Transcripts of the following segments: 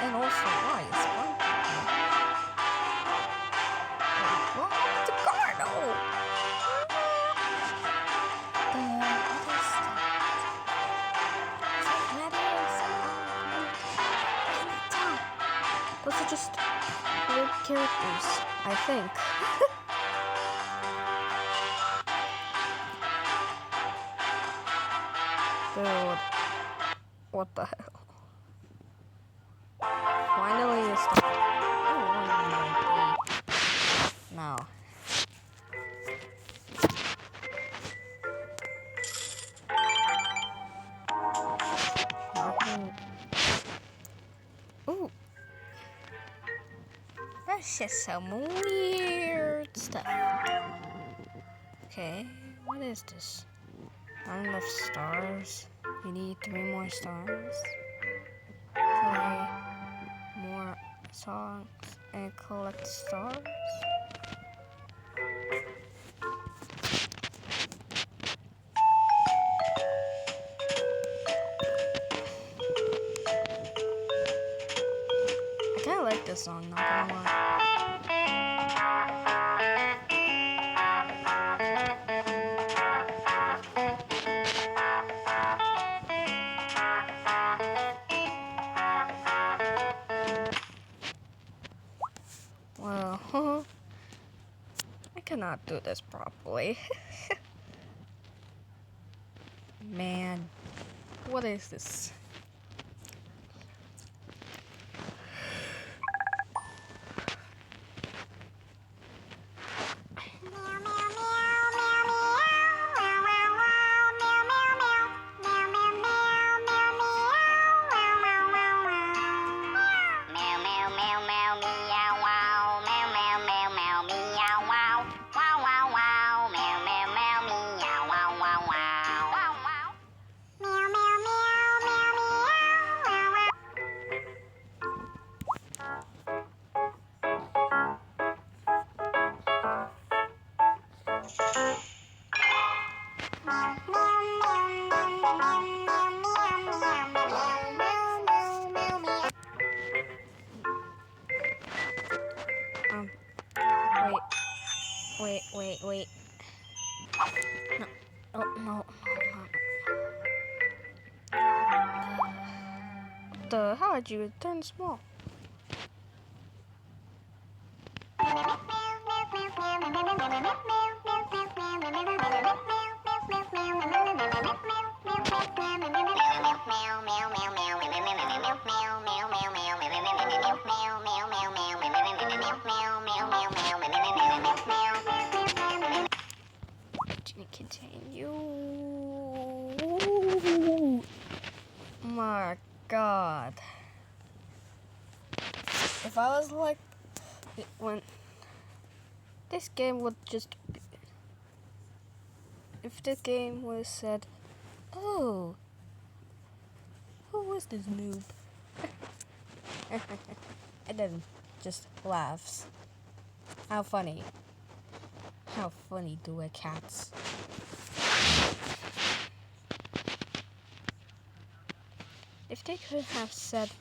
And also, why is SpongeBob? What happened to Cardo? What is that? Those are just weird characters, I think. Dude, what the hell? Finally, it's the. Now. Ooh. That's just some weird stuff. Okay, what is this? Not enough stars. You need 3 more stars. Play more songs and collect stars. I kinda like this song, not gonna lie. Well, I cannot do this properly. Man, what is this? Wait. No. Oh, no. How did you turn small? Continue. My God. If I was like, when this game would just be, if this game was said, oh, who was this noob? And then just laughs. How funny. How funny do a cats? If they could have said,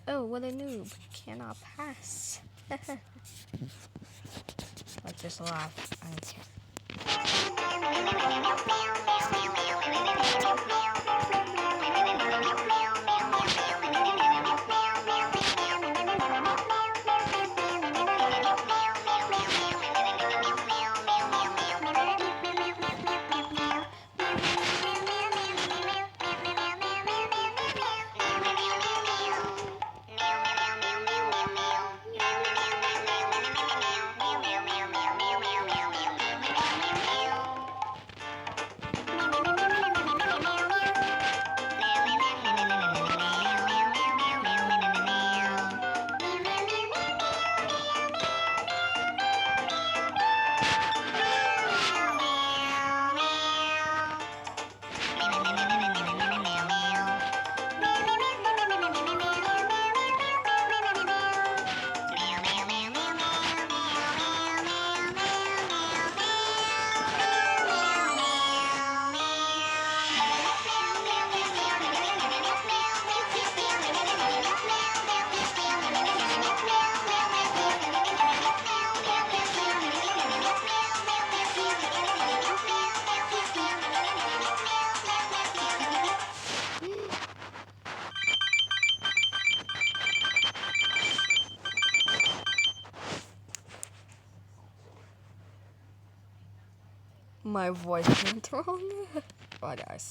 oh, what a noob, cannot pass. Like, just laugh. I don't care. My voice went wrong. Bye, guys.